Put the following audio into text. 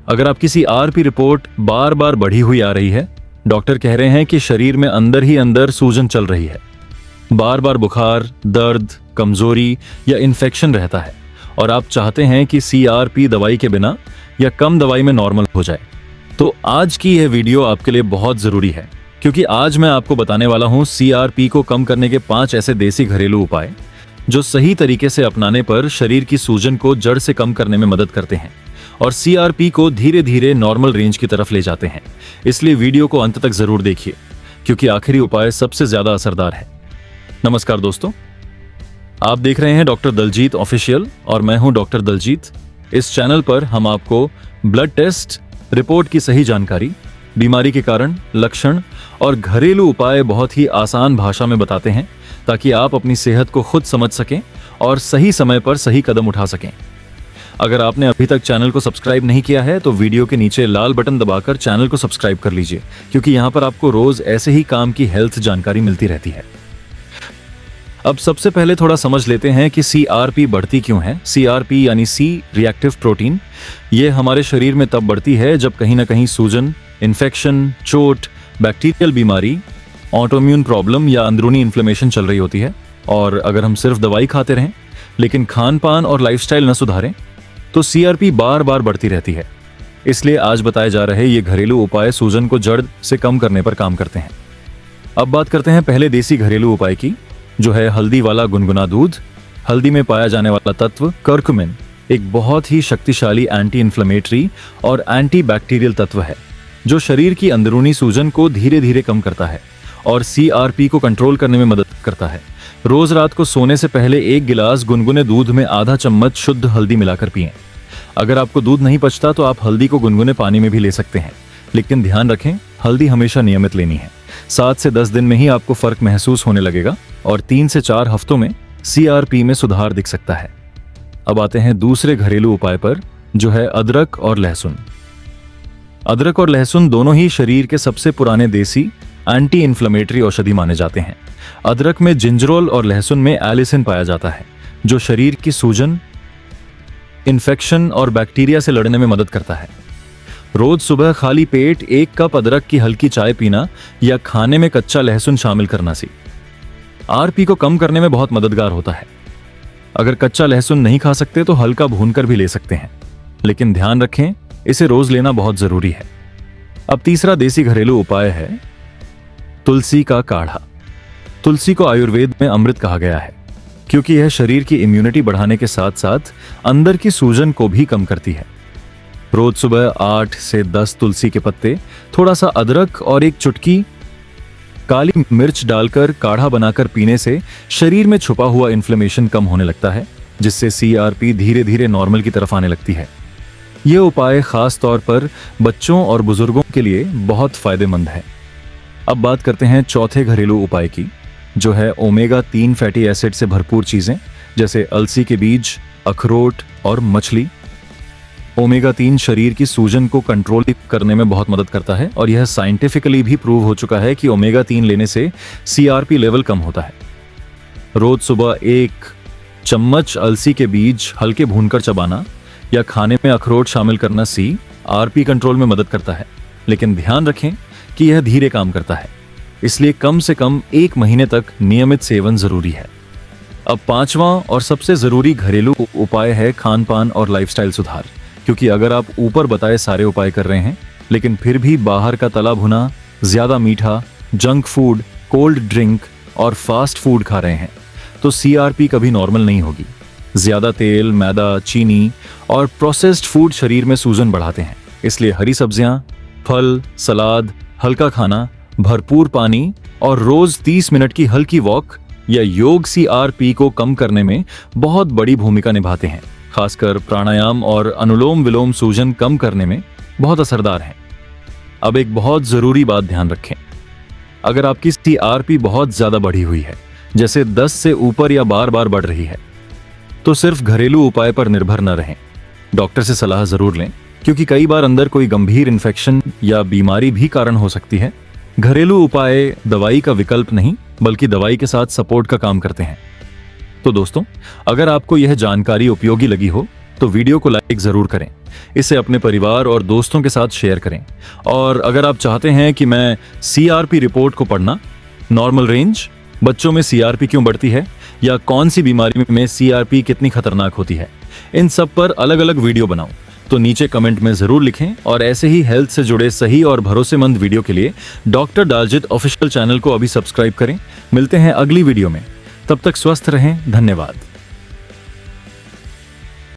अगर आपकी CRP report बार बार बढ़ी हुई आ रही है, डॉक्टर कह रहे हैं कि शरीर में अंदर ही अंदर सूजन चल रही है, बार बार बुखार, दर्द, कमजोरी या इन्फेक्शन रहता है और आप चाहते हैं कि CRP दवाई के बिना या कम दवाई में नॉर्मल हो जाए, तो आज की यह वीडियो आपके लिए बहुत ज़रूरी है, क्योंकि आज मैं आपको बताने वाला हूं CRP को कम करने के 5 ऐसे देसी घरेलू उपाय जो सही तरीके से अपनाने पर शरीर की सूजन को जड़ से कम करने में मदद करते हैं और CRP को धीरे धीरे नॉर्मल रेंज की तरफ ले जाते हैं। इसलिए वीडियो को अंत तक जरूर देखिए, क्योंकि आखिरी उपाय सबसे ज्यादा असरदार है। नमस्कार दोस्तों, आप देख रहे हैं डॉक्टर दलजीत ऑफिशियल और मैं हूं डॉक्टर दलजीत। इस चैनल पर हम आपको ब्लड टेस्ट रिपोर्ट की सही जानकारी, बीमारी के कारण, लक्षण और घरेलू उपाय बहुत ही आसान भाषा में बताते हैं, ताकि आप अपनी सेहत को खुद समझ सकें और सही समय पर सही कदम उठा सकें। अगर आपने अभी तक चैनल को सब्सक्राइब नहीं किया है तो वीडियो के नीचे लाल बटन दबाकर चैनल को सब्सक्राइब कर लीजिए, क्योंकि यहाँ पर आपको रोज ऐसे ही काम की हेल्थ जानकारी मिलती रहती है। अब सबसे पहले थोड़ा समझ लेते हैं कि CRP बढ़ती क्यों है। CRP यानी C रिएक्टिव प्रोटीन, ये हमारे शरीर में तब बढ़ती है जब कहीं ना कहीं सूजन, इन्फेक्शन, चोट, बैक्टीरियल बीमारी, ऑटोइम्यून प्रॉब्लम या अंदरूनी इन्फ्लेमेशन चल रही होती है। और अगर हम सिर्फ दवाई खाते रहें लेकिन खान पान और लाइफस्टाइल न सुधारें तो CRP बार बार बढ़ती रहती है। इसलिए आज बताए जा रहे ये घरेलू उपाय सूजन को जड़ से कम करने पर काम करते हैं। अब बात करते हैं पहले देसी घरेलू उपाय की, जो है हल्दी वाला गुनगुना दूध। हल्दी में पाया जाने वाला तत्व कर्कुमिन एक बहुत ही शक्तिशाली एंटी इन्फ्लेमेटरी और एंटी बैक्टीरियल तत्व है, जो शरीर की अंदरूनी सूजन को धीरे धीरे कम करता है और CRP को कंट्रोल करने में मदद करता है। रोज रात को सोने से पहले 1 गिलास गुनगुने दूध में आधा चम्मच शुद्ध हल्दी मिलाकर पिएं। अगर आपको दूध नहीं पचता तो आप हल्दी को गुनगुने पानी में भी ले सकते हैं, लेकिन ध्यान रखें, हल्दी हमेशा नियमित लेनी है। 7 से 10 दिन में ही आपको फर्क महसूस होने लगेगा और 3 से 4 हफ्तों में CRP में सुधार दिख सकता है। अब आते हैं दूसरे घरेलू उपाय पर, जो है अदरक और लहसुन। अदरक और लहसुन दोनों ही शरीर के सबसे पुराने देसी एंटी इन्फ्लेमेटरी औषधि माने जाते हैं। अदरक में जिंजरोल और लहसुन में एलिसिन पाया जाता है, जो शरीर की सूजन, इन्फेक्शन और बैक्टीरिया से लड़ने में मदद करता है। रोज सुबह खाली पेट 1 कप अदरक की हल्की चाय पीना या खाने में कच्चा लहसुन शामिल करना CRP को कम करने में बहुत मददगार होता है। अगर कच्चा लहसुन नहीं खा सकते तो हल्का भूनकर भी ले सकते हैं, लेकिन ध्यान रखें, इसे रोज लेना बहुत जरूरी है। अब तीसरा देसी घरेलू उपाय है तुलसी का काढ़ा। तुलसी को आयुर्वेद में अमृत कहा गया है, क्योंकि यह शरीर की इम्यूनिटी बढ़ाने के साथ साथ अंदर की सूजन को भी कम करती है। रोज सुबह 8 से 10 तुलसी के पत्ते, थोड़ा सा अदरक और 1 चुटकी काली मिर्च डालकर काढ़ा बनाकर पीने से शरीर में छुपा हुआ इन्फ्लेमेशन कम होने लगता है, जिससे CRP धीरे धीरे नॉर्मल की तरफ आने लगती है। यह उपाय खास तौर पर बच्चों और बुजुर्गों के लिए बहुत फायदेमंद है। अब बात करते हैं चौथे घरेलू उपाय की, जो है ओमेगा 3 फैटी एसिड से भरपूर चीजें, जैसे अलसी के बीज, अखरोट और मछली। ओमेगा 3 शरीर की सूजन को कंट्रोल करने में बहुत मदद करता है और यह साइंटिफिकली भी प्रूव हो चुका है कि ओमेगा 3 लेने से CRP लेवल कम होता है। रोज सुबह 1 चम्मच अलसी के बीज हल्के भूनकर चबाना या खाने में अखरोट शामिल करना CRP कंट्रोल में मदद करता है, लेकिन ध्यान रखें कि यह धीरे काम करता है, इसलिए कम से कम 1 महीने तक नियमित सेवन जरूरी है। अब 5वां और सबसे जरूरी घरेलू उपाय है खान पान और लाइफस्टाइल सुधार, क्योंकि अगर आप ऊपर बताए सारे उपाय कर रहे हैं लेकिन फिर भी बाहर का तला भुना, ज्यादा मीठा, जंक फूड, कोल्ड ड्रिंक और फास्ट फूड खा रहे हैं तो CRP कभी नॉर्मल नहीं होगी। ज्यादा तेल, मैदा, चीनी और प्रोसेस्ड फूड शरीर में सूजन बढ़ाते हैं, इसलिए हरी सब्जियां, फल, सलाद, हल्का खाना, भरपूर पानी और रोज 30 मिनट की हल्की वॉक या योग CRP को कम करने में बहुत बड़ी भूमिका निभाते हैं। खासकर प्राणायाम और अनुलोम विलोम सूजन कम करने में बहुत असरदार हैं। अब एक बहुत जरूरी बात ध्यान रखें, अगर आपकी CRP बहुत ज्यादा बढ़ी हुई है, जैसे 10 से ऊपर या बार बार बढ़ रही है, तो सिर्फ घरेलू उपाय पर निर्भर न रहें, डॉक्टर से सलाह जरूर लें, क्योंकि कई बार अंदर कोई गंभीर इन्फेक्शन या बीमारी भी कारण हो सकती है। घरेलू उपाय दवाई का विकल्प नहीं, बल्कि दवाई के साथ सपोर्ट का काम करते हैं। तो दोस्तों, अगर आपको यह जानकारी उपयोगी लगी हो तो वीडियो को लाइक जरूर करें, इसे अपने परिवार और दोस्तों के साथ शेयर करें। और अगर आप चाहते हैं कि मैं CRP रिपोर्ट को पढ़ना, नॉर्मल रेंज, बच्चों में CRP क्यों बढ़ती है, या कौन सी बीमारी में CRP कितनी खतरनाक होती है, इन सब पर अलग अलग वीडियो बनाऊं, तो नीचे कमेंट में जरूर लिखें। और ऐसे ही हेल्थ से जुड़े सही और भरोसेमंद वीडियो के लिए डॉक्टर दालजित ऑफिशियल चैनल को अभी सब्सक्राइब करें। मिलते हैं अगली वीडियो में, तब तक स्वस्थ रहें। धन्यवाद।